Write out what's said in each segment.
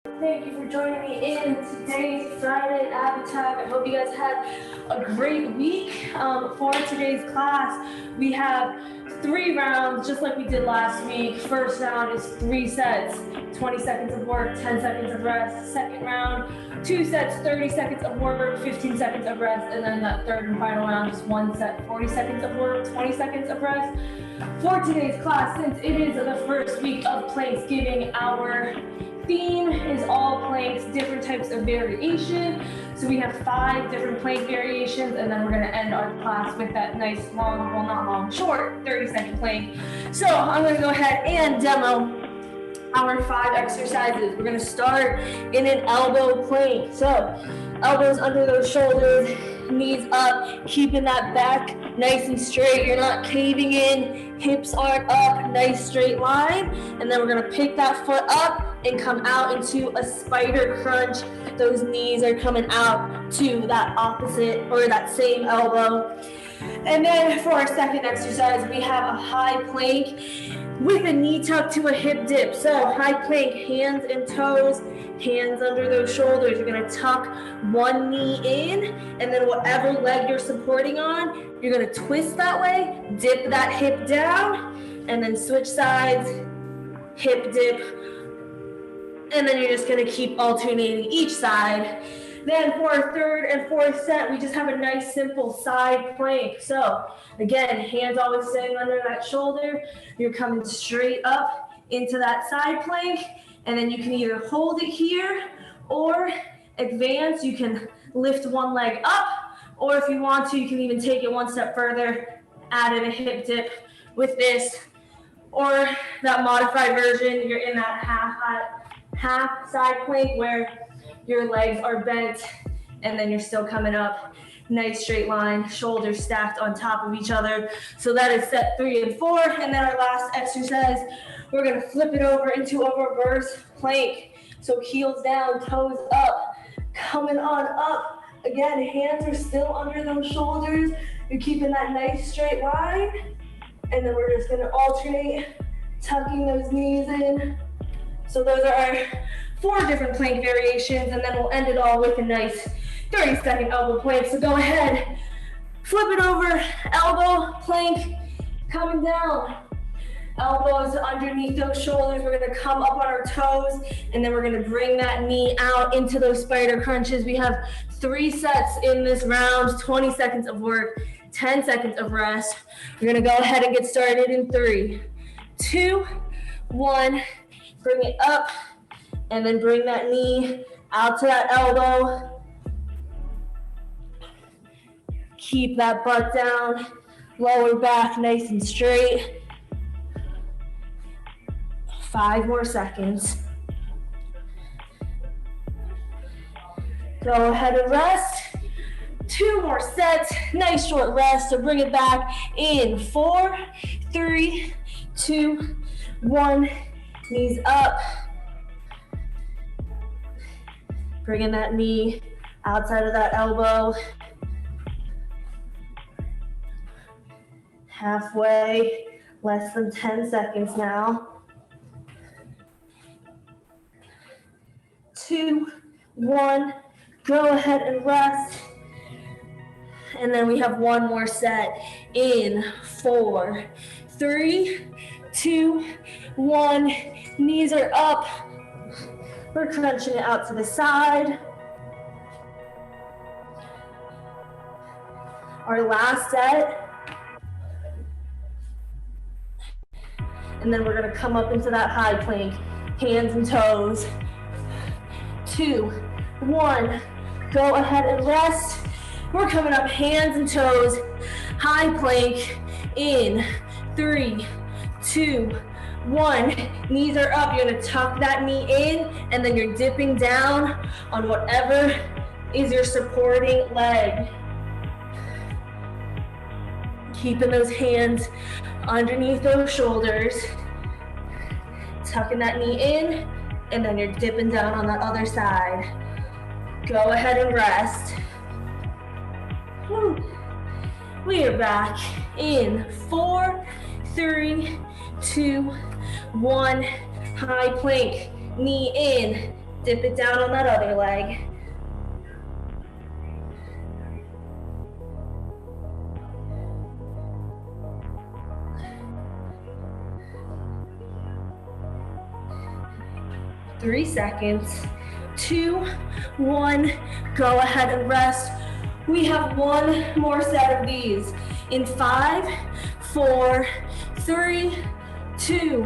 Thank you for joining me in today's Friday Avatar. I hope you guys had a great week. For today's class, we have 3 rounds, just like we did last week. First round is 3 sets, 20 seconds of work, 10 seconds of rest. Second round, 2 sets, 30 seconds of work, 15 seconds of rest. And then that third and final round is 1 set, 40 seconds of work, 20 seconds of rest. For today's class, since it is the first week of Planksgiving, our theme is all planks, different types of variation. So we have 5 different plank variations, and then we're going to end our class with that nice long, well not long, short 30-second plank. So I'm going to go ahead and demo our 5 exercises. We're going to start in an elbow plank. So elbows under those shoulders, knees up, keeping that back nice and straight. You're not caving in, hips aren't up, nice straight line. And then we're gonna pick that foot up and come out into a spider crunch. Those knees are coming out to that opposite or that same elbow. And then for our second exercise, we have a high plank with a knee tuck to a hip dip. So high plank, hands and toes, hands under those shoulders. You're gonna tuck one knee in, and then whatever leg you're supporting on, you're gonna twist that way, dip that hip down, and then switch sides, hip dip, and then you're just gonna keep alternating each side. Then for our third and fourth set, we just have a nice simple side plank. So again, hands always staying under that shoulder. You're coming straight up into that side plank, and then you can either hold it here or advance. You can lift one leg up, or if you want to, you can even take it one step further, add in a hip dip with this, or that modified version, you're in that half side plank where your legs are bent and then you're still coming up, nice straight line, shoulders stacked on top of each other. So that is set 3 and 4. And then our last exercise, we're gonna flip it over into a reverse plank. So heels down, toes up, coming on up. Again, hands are still under those shoulders. You're keeping that nice straight line. And then we're just gonna alternate, tucking those knees in. So those are our 4 different plank variations, and then we'll end it all with a nice 30-second elbow plank. So go ahead, flip it over, elbow, plank, coming down. Elbows underneath those shoulders. We're gonna come up on our toes, and then we're gonna bring that knee out into those spider crunches. We have 3 sets in this round, 20 seconds of work, 10 seconds of rest. We're gonna go ahead and get started in 3, 2, 1. Bring it up, and then bring that knee out to that elbow. Keep that butt down, lower back nice and straight. 5 more seconds. Go ahead and rest. 2 more sets, nice short rest. So bring it back in 4, 3, 2, 1. Knees up. Bringing that knee outside of that elbow. Halfway, less than 10 seconds now. 2, 1, go ahead and rest. And then we have 1 more set in 4, 3, 2, 1. Knees are up. We're crunching it out to the side. Our last set. And then we're gonna come up into that high plank, hands and toes. 2, 1, go ahead and rest. We're coming up hands and toes, high plank in 3, 2, 1, knees are up. You're gonna tuck that knee in, and then you're dipping down on whatever is your supporting leg. Keeping those hands underneath those shoulders, tucking that knee in, and then you're dipping down on that other side. Go ahead and rest. We are back in 4, 3, 2, 1, high plank, knee in, Dip it down on that other leg. Three seconds. 2, 1, go ahead and rest. We have one more set of these in 5, 4, 3, 2,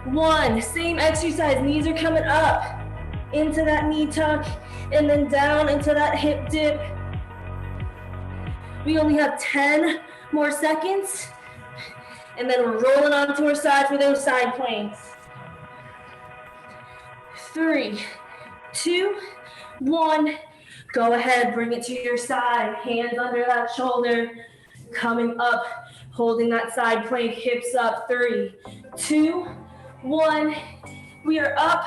1. Same exercise, knees are coming up into that knee tuck and then down into that hip dip. We only have 10 more seconds and then we're rolling onto our side for those side planks. 3, 2, 1. Go ahead, bring it to your side. Hands under that shoulder. Coming up, holding that side plank, hips up. 3, 2, 1. We are up.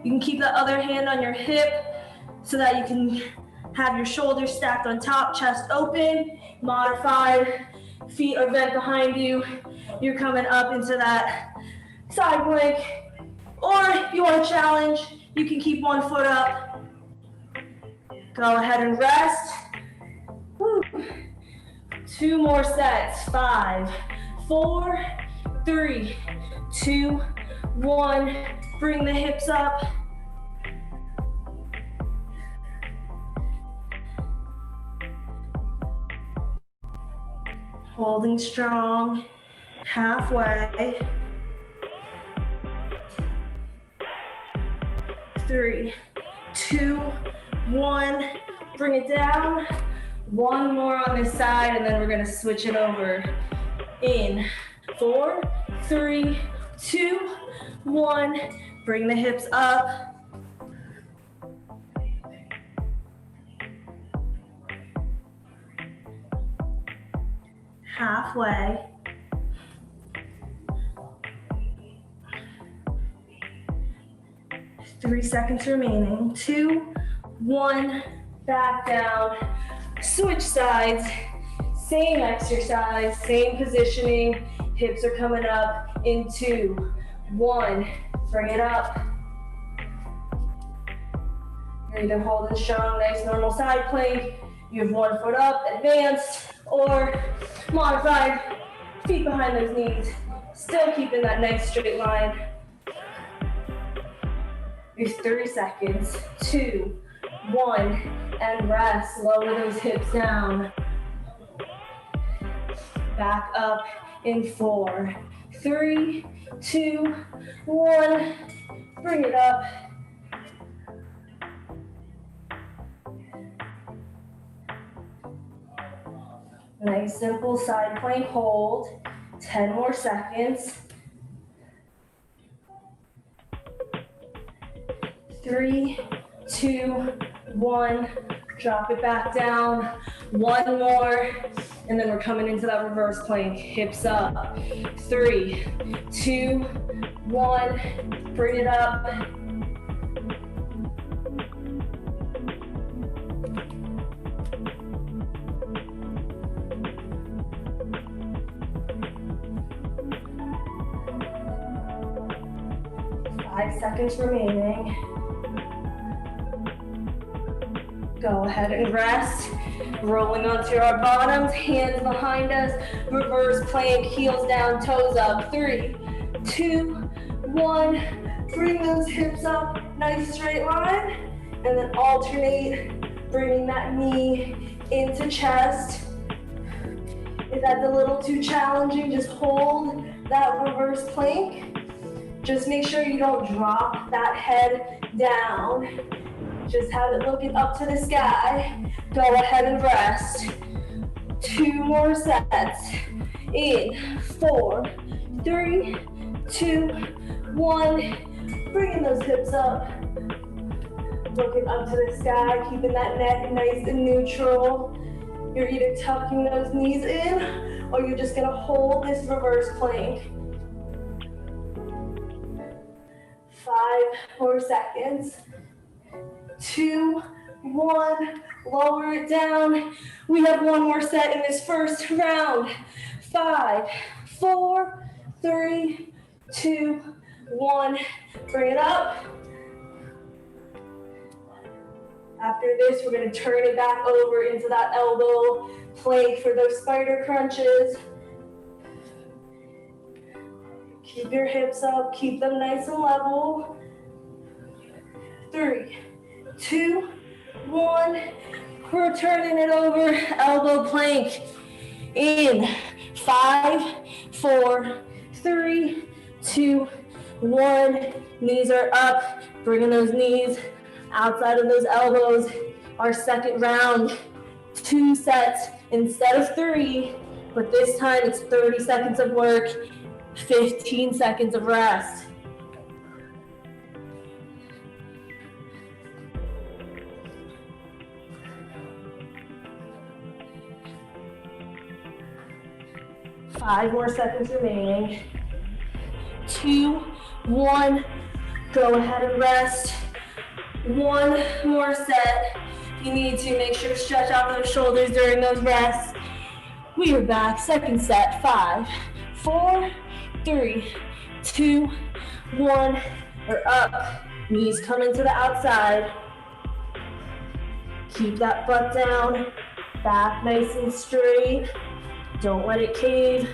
You can keep the other hand on your hip so that you can have your shoulders stacked on top, chest open, modified. Feet are bent behind you. You're coming up into that side plank. Or if you want to challenge, you can keep one foot up. Go ahead and rest. Woo. 2 more sets. 5, 4, 3, 2, 1. Bring the hips up. Holding strong. Halfway. 3, 2, 1. Bring it down. One more on this side, and then we're gonna switch it over. In 4, 3, 2, 1. Bring the hips up. Halfway. 3 seconds remaining. 2, 1, back down. Switch sides. Same exercise, same positioning. Hips are coming up in 2, 1. Bring it up. You're either holding strong, nice normal side plank. You have one foot up, advanced, or modified. Feet behind those knees. Still keeping that nice straight line. Here's 30 seconds. 2, 1, and rest. Lower those hips down. Back up in 4, 3, 2, 1. Bring it up. Nice simple side plank hold. 10 more seconds. 3, 2, 1. Drop it back down. One more. And then we're coming into that reverse plank. Hips up. 3, 2, 1. Bring it up. Five seconds remaining. Go ahead and rest. Rolling onto our bottoms, hands behind us. Reverse plank, heels down, toes up. 3, 2, 1. Bring those hips up, nice straight line. And then alternate, bringing that knee into chest. If that's a little too challenging, just hold that reverse plank. Just make sure you don't drop that head down. Just have it looking up to the sky. Go ahead and rest. 2 more sets. In 4, 3, 2, 1. Bringing those hips up. Looking up to the sky, keeping that neck nice and neutral. You're either tucking those knees in or you're just gonna hold this reverse plank. 5 more seconds. 2, 1, lower it down. We have one more set in this first round. 5, 4, 3, 2, 1. Bring it up. After this, we're gonna turn it back over into that elbow plank for those spider crunches. Keep your hips up, keep them nice and level. 3, 2, 1. We're turning it over, elbow plank. In 5, 4, 3, 2, 1. Knees are up, bringing those knees outside of those elbows. Our second round, 2 sets instead of 3, but this time it's 30 seconds of work, 15 seconds of rest. Five more seconds remaining. 2, 1. Go ahead and rest. 1 more set. If you need to, make sure to stretch out those shoulders during those rests. We are back. Second set. 5, 4, 3, 2, 1. We're up. Knees coming to the outside. Keep that butt down. Back nice and straight. Don't let it cave.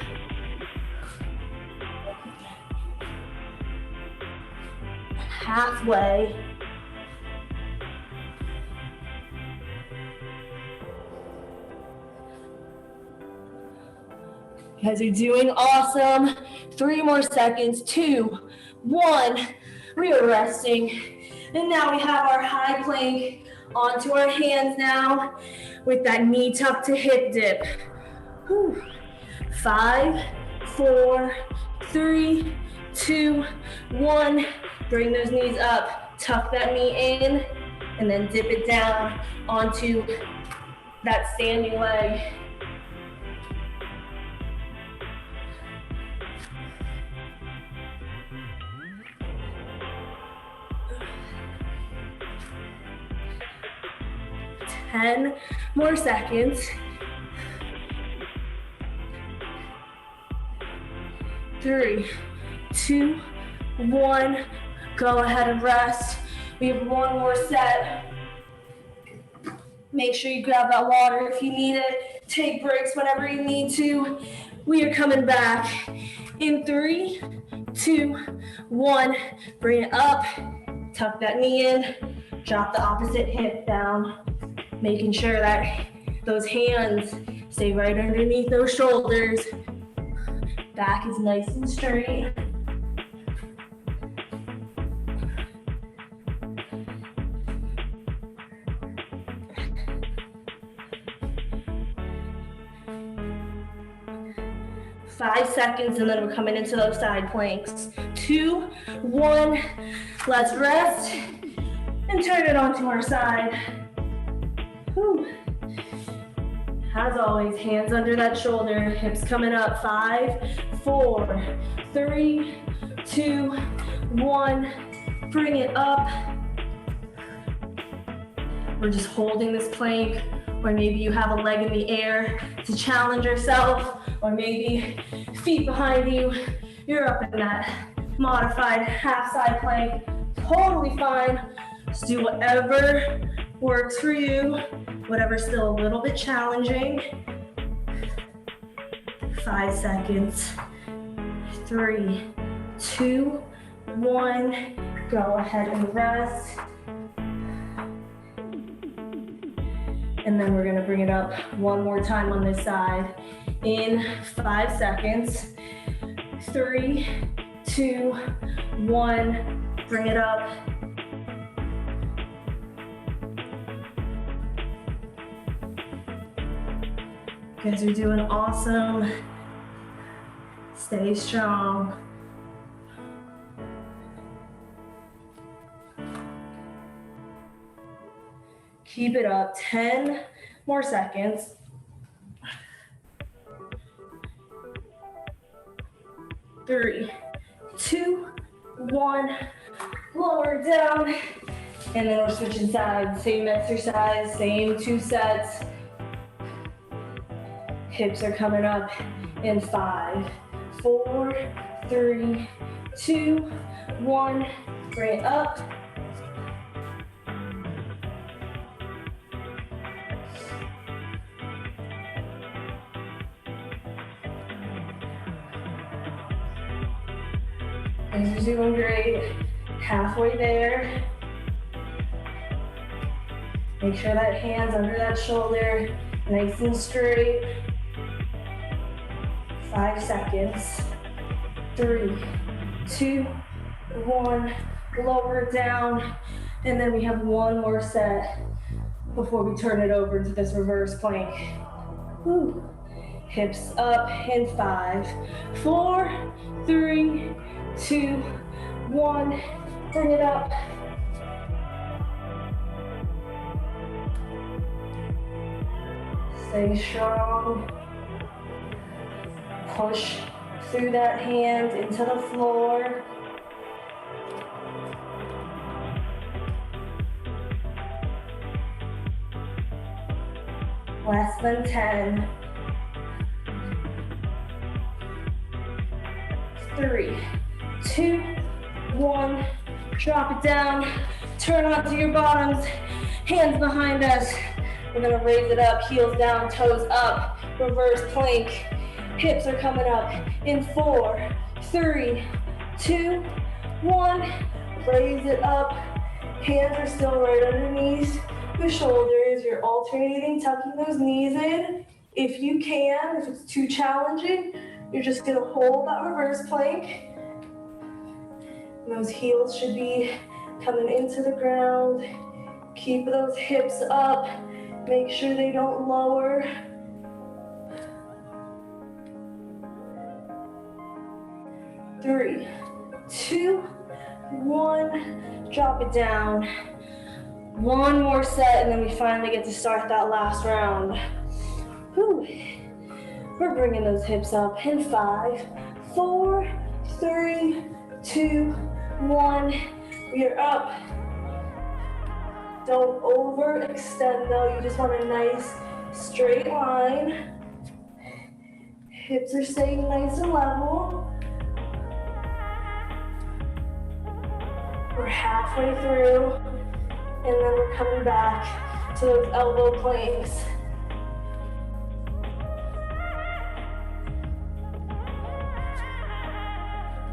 Halfway. You guys are doing awesome. 3 more seconds. 2, 1. We are resting. And now we have our high plank onto our hands now with that knee tuck to hip dip. 5, 4, 3, 2, 1. Bring those knees up, tuck that knee in, and then dip it down onto that standing leg. Ten more seconds. 3, 2, 1. Go ahead and rest. We have 1 more set. Make sure you grab that water if you need it. Take breaks whenever you need to. We are coming back in 3, 2, 1. Bring it up. Tuck that knee in. Drop the opposite hip down. Making sure that those hands stay right underneath those shoulders. Back is nice and straight. Five seconds, and then we're coming into those side planks. 2, 1. Let's rest and turn it onto our side. Whew. As always, hands under that shoulder, hips coming up. 5, 4, 3, 2, 1. Bring it up. We're just holding this plank, or maybe you have a leg in the air to challenge yourself, or maybe feet behind you. You're up in that modified half side plank. Totally fine. Just do whatever works for you, whatever's still a little bit challenging. 5 seconds. 3, 2, 1. Go ahead and rest. And then we're gonna bring it up 1 more time on this side in 5 seconds. 3, 2, 1. Bring it up. You guys are doing awesome. Stay strong. Keep it up. 10 more seconds. 3, 2, 1. Lower down. And then we're switching sides. Same exercise, same 2 sets. Hips are coming up in 5, 4, 3, 2, 1. Bring it up. Guys are doing great. Halfway there. Make sure that hand's under that shoulder, nice and straight. 5 seconds. 3, 2, 1. Lower it down. And then we have one more set before we turn it over to this reverse plank. Woo. Hips up in 5, 4, 3, 2, 1. Bring it up. Stay strong. Push through that hand into the floor. Less than 10. 3, 2, 1. Drop it down. Turn onto your bottoms. Hands behind us. We're gonna raise it up, heels down, toes up. Reverse plank. Hips are coming up in 4, 3, 2, 1. Raise it up. Hands are still right underneath the shoulders. You're alternating, tucking those knees in. If you can, if it's too challenging, you're just gonna hold that reverse plank. And those heels should be coming into the ground. Keep those hips up. Make sure they don't lower. Three, 2, 1. Drop it down. One more set, and then we finally get to start that last round. Whew. We're bringing those hips up in 5, 4, 3, 2, 1. We are up. Don't overextend though. You just want a nice straight line. Hips are staying nice and level. We're halfway through, and then we're coming back to those elbow planks.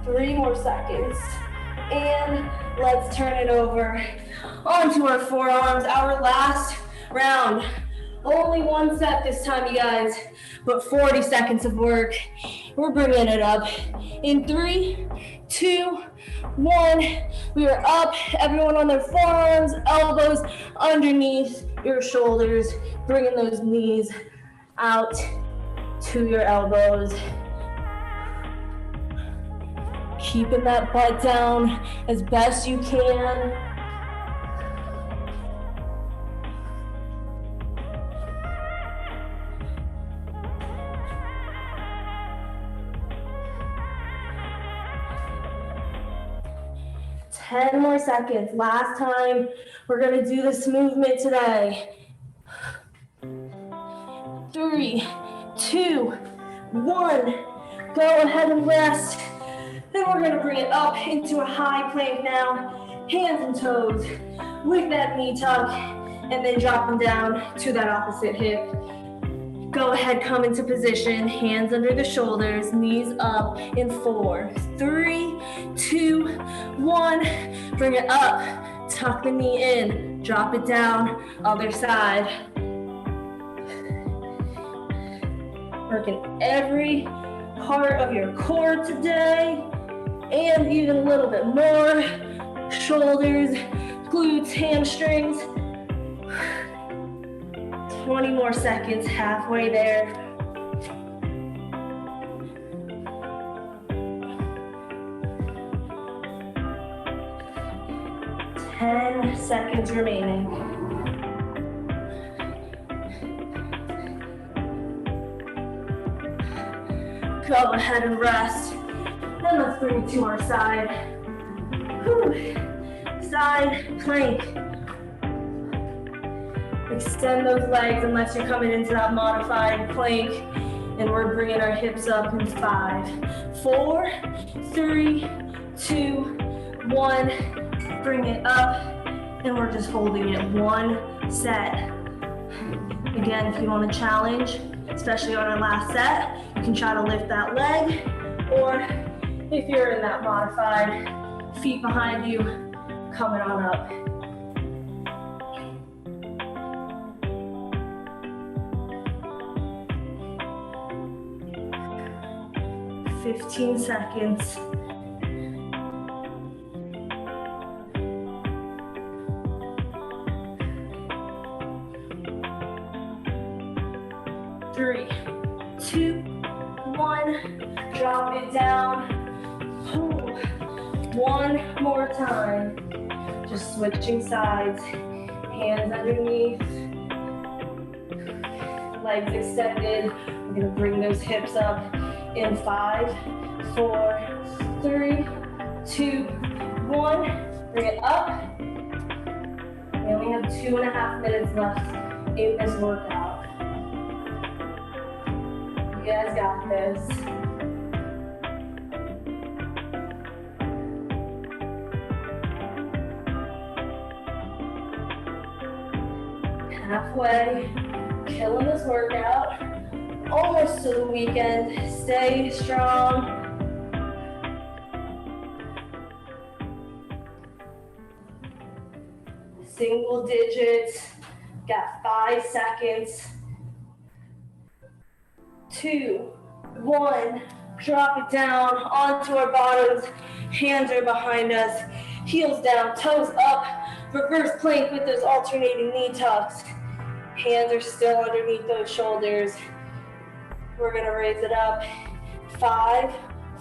Three more seconds. And let's turn it over onto our forearms, our last round. Only one set this time, you guys, but 40 seconds of work. We're bringing it up in 3, 2, 1. We are up, everyone on their forearms, elbows underneath your shoulders, bringing those knees out to your elbows. Keeping that butt down as best you can. Ten more seconds. Last time. We're gonna do this movement today. 3, 2, 1. Go ahead and rest. Then we're gonna bring it up into a high plank now. Hands and toes with that knee tuck, and then drop them down to that opposite hip. Go ahead, come into position, hands under the shoulders, knees up in 4, 3, 2, 1. Bring it up, tuck the knee in, drop it down, other side. Working every part of your core today, and even a little bit more. Shoulders, glutes, hamstrings. 20 more seconds, halfway there. Ten seconds remaining. Go ahead and rest. Then let's bring it to our side. Whew. Side plank. Extend those legs unless you're coming into that modified plank. And we're bringing our hips up in 5, 4, 3, 2, 1. Bring it up. And we're just holding it one set. Again, if you want to challenge, especially on our last set, you can try to lift that leg or if you're in that modified, feet behind you, coming on up. 15 seconds. Three, two, one. Drop it down. One more time. Just switching sides. Hands underneath. Legs extended. We're gonna bring those hips up in 5, 4, 3, 2, 1. Bring it up. We only have 2.5 minutes left in this workout. You guys got this. Halfway, killing this workout. Almost to the weekend. Stay strong. Single digits. Got 5 seconds. 2, 1. Drop it down onto our bottoms. Hands are behind us. Heels down, toes up. Reverse plank with those alternating knee tucks. Hands are still underneath those shoulders. We're gonna raise it up. 5,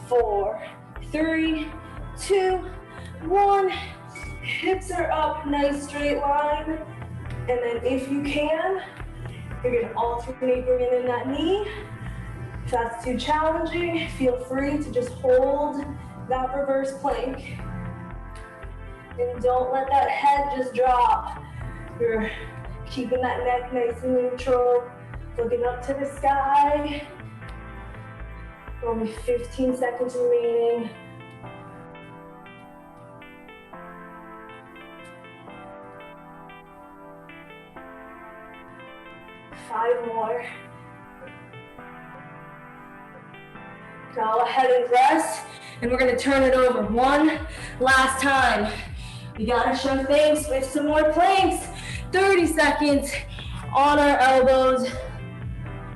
4, 3, 2, 1. Hips are up, nice straight line. And then if you can, you're gonna alternate bringing in that knee. If that's too challenging, feel free to just hold that reverse plank. And don't let that head just drop. You're keeping that neck nice and neutral. Looking up to the sky. Only 15 seconds remaining. Five more. Go ahead and rest, and we're gonna turn it over one last time. We gotta show things with some more planks. 30 seconds on our elbows.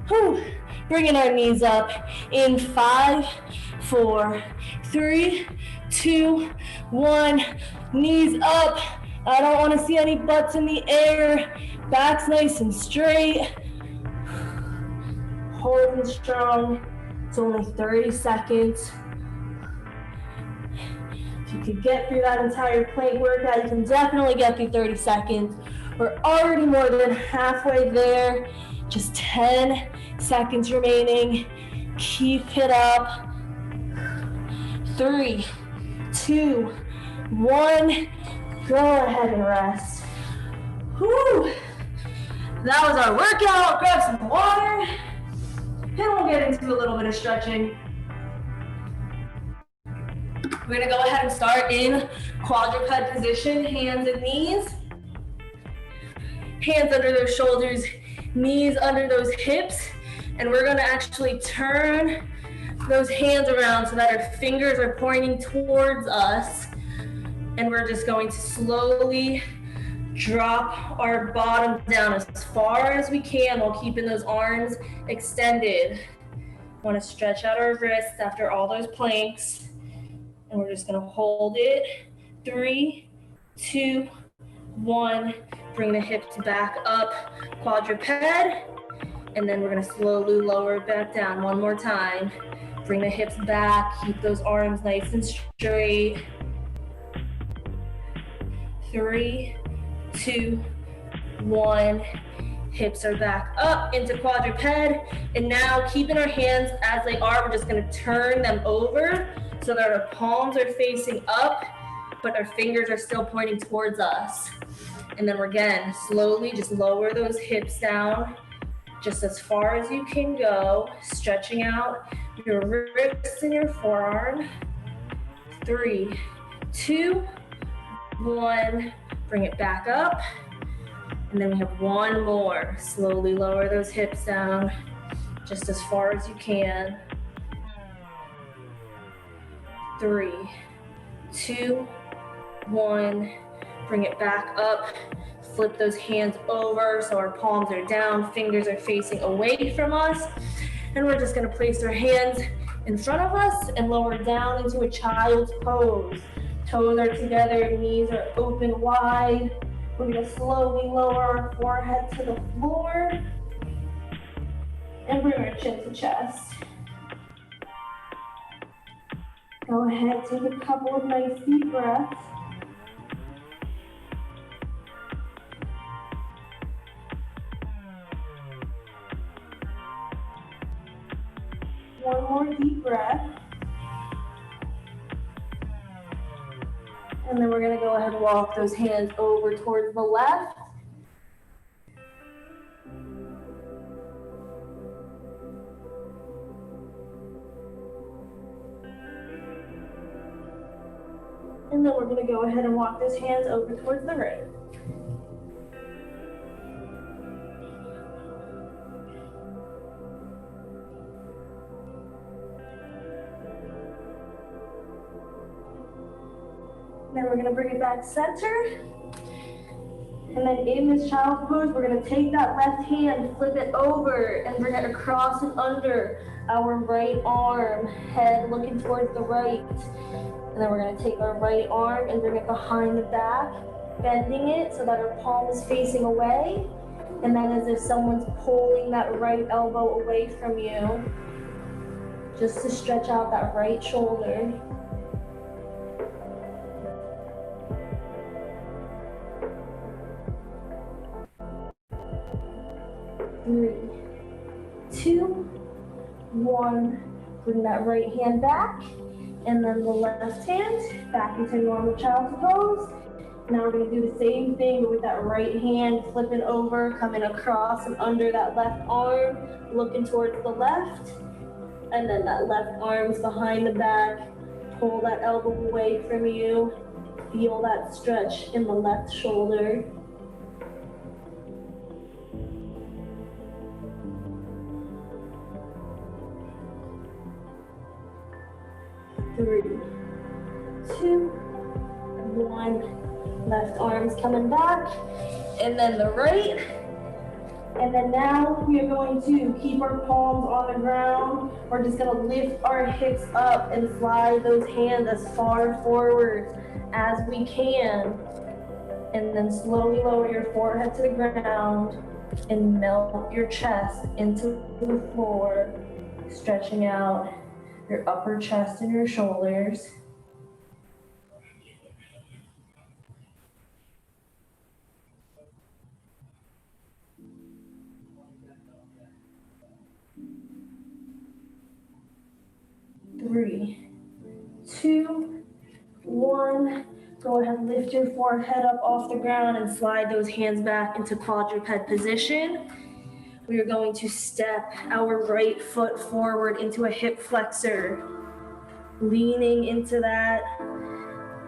Whew. Bringing our knees up in 5, 4, 3, 2, 1. Knees up. I don't want to see any butts in the air. Back's nice and straight. Holding strong. It's only 30 seconds. If you could get through that entire plank workout, you can definitely get through 30 seconds. We're already more than halfway there. Just 10 seconds remaining. Keep it up. 3, 2, 1. Go ahead and rest. Whew. That was our workout. Grab some water. And we'll get into a little bit of stretching. We're gonna go ahead and start in quadruped position, hands and knees. Hands under those shoulders, knees under those hips. And we're gonna actually turn those hands around so that our fingers are pointing towards us. And we're just going to slowly drop our bottom down as far as we can while keeping those arms extended. Want to stretch out our wrists after all those planks. And we're just going to hold it. 3, 2, 1. Bring the hips back up, quadruped. And then we're going to slowly lower it back down one more time. Bring the hips back, keep those arms nice and straight. 3, 2, 1. Hips are back up into quadruped. And now keeping our hands as they are, we're just gonna turn them over so that our palms are facing up, but our fingers are still pointing towards us. And then we're again, slowly just lower those hips down just as far as you can go, stretching out your wrists and your forearm. 3, 2, 1. Bring it back up. And then we have one more. Slowly lower those hips down just as far as you can. 3, 2, 1. Bring it back up. Flip those hands over so our palms are down, fingers are facing away from us. And we're just gonna place our hands in front of us and lower down into a child's pose. Toes are together, knees are open wide. We're gonna slowly lower our forehead to the floor and bring our chin to chest. Go ahead, take a couple of nice deep breaths. One more deep breath. And then we're gonna go ahead and walk those hands over towards the left. And then we're gonna go ahead and walk those hands over towards the right. Then we're gonna bring it back center. And then in this child's pose, we're gonna take that left hand, flip it over, and bring it across and under our right arm, head looking towards the right. And then we're gonna take our right arm and bring it behind the back, bending it so that our palm is facing away. And then as if someone's pulling that right elbow away from you, just to stretch out that right shoulder. 3, 2, 1. Bring that right hand back, and then the left hand back into normal child's pose. Now we're going to do the same thing, but with that right hand flipping over, coming across and under that left arm, looking towards the left, and then that left arm's behind the back. Pull that elbow away from you. Feel that stretch in the left shoulder. 3, 2, 1. Left arm's coming back, and then the right. And then now we are going to keep our palms on the ground. We're just gonna lift our hips up and slide those hands as far forward as we can. And then slowly lower your forehead to the ground and melt your chest into the floor, stretching out your upper chest and your shoulders. Three, 2, 1. Go ahead, lift your forehead up off the ground and slide those hands back into quadruped position. We are going to step our right foot forward into a hip flexor, leaning into that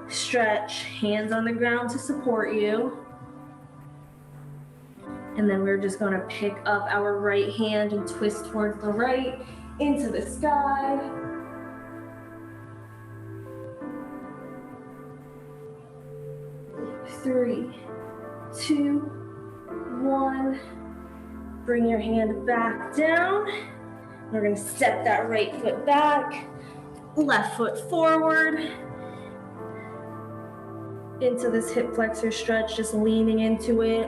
stretch, hands on the ground to support you. And then we're just going to pick up our right hand and twist towards the right into the sky. 3, 2, 1. Bring your hand back down. We're going to step that right foot back, left foot forward into this hip flexor stretch, just leaning into it.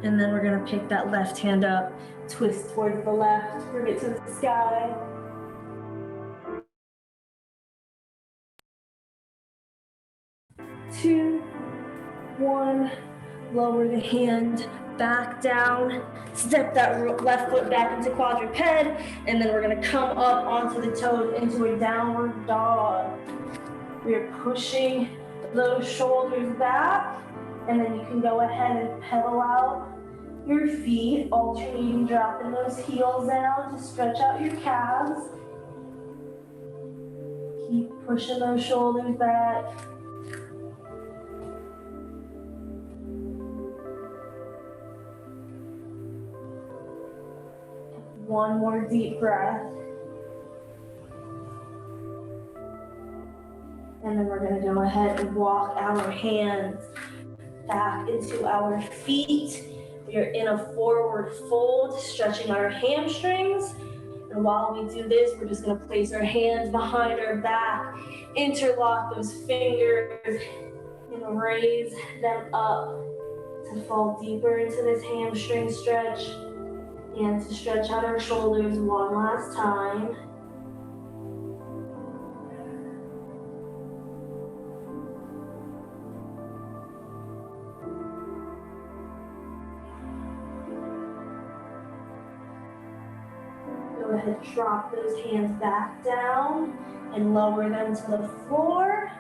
And then we're going to pick that left hand up, twist towards the left, bring it to the sky. 2, 1. Lower the hand back down, step that left foot back into quadruped, and then we're going to come up onto the toes into a downward dog. We are pushing those shoulders back, and then you can go ahead and pedal out your feet, alternating dropping those heels down to stretch out your calves. Keep pushing those shoulders back. One more deep breath. And then we're gonna go ahead and walk our hands back into our feet. We are in a forward fold, stretching our hamstrings. And while we do this, we're just gonna place our hands behind our back, interlock those fingers, and raise them up to fall deeper into this hamstring stretch and to stretch out our shoulders one last time. Go ahead, drop those hands back down and lower them to the floor.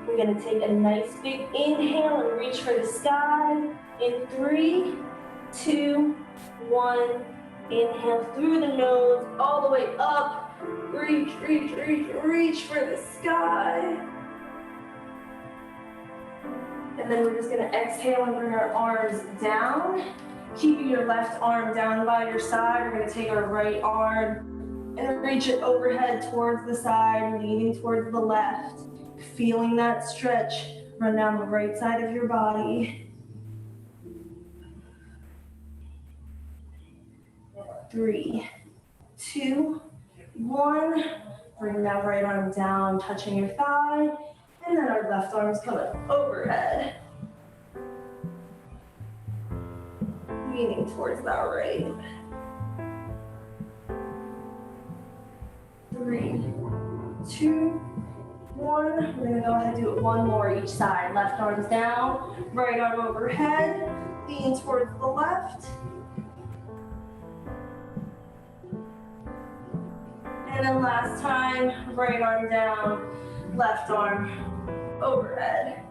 We're gonna take a nice big inhale and reach for the sky. In 3, 2, 1. Inhale through the nose, all the way up. Reach, reach, reach, reach for the sky. And then we're just gonna exhale and bring our arms down. Keeping your left arm down by your side, we're gonna take our right arm and reach it overhead towards the side, leaning towards the left. Feeling that stretch run down the right side of your body. 3, 2, 1. Bring that right arm down, touching your thigh, and then our left arm is coming overhead. Leaning towards that right. 3, 2, 1. We're gonna go ahead and do it one more each side. Left arm's down, right arm overhead, lean towards the left. And then last time, right arm down, left arm overhead.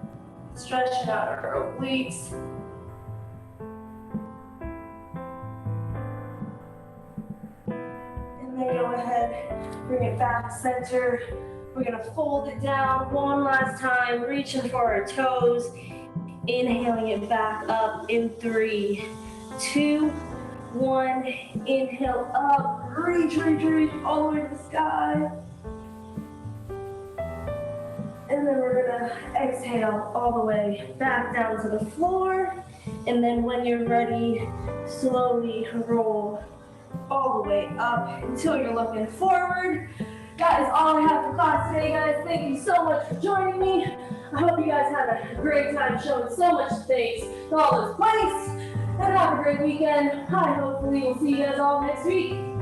Stretching out our obliques. And then go ahead, bring it back center. We're gonna fold it down one last time, reaching for our toes, inhaling it back up in 3, 2, 1. Inhale up, reach, reach, reach, all the way to the sky. And then we're gonna exhale all the way back down to the floor. And then when you're ready, slowly roll all the way up until you're looking forward. Guys, all I have for class today, guys. Thank you so much for joining me. I hope you guys had a great time showing so much thanks to all those plates. And have a great weekend. Hopefully we'll see you guys all next week.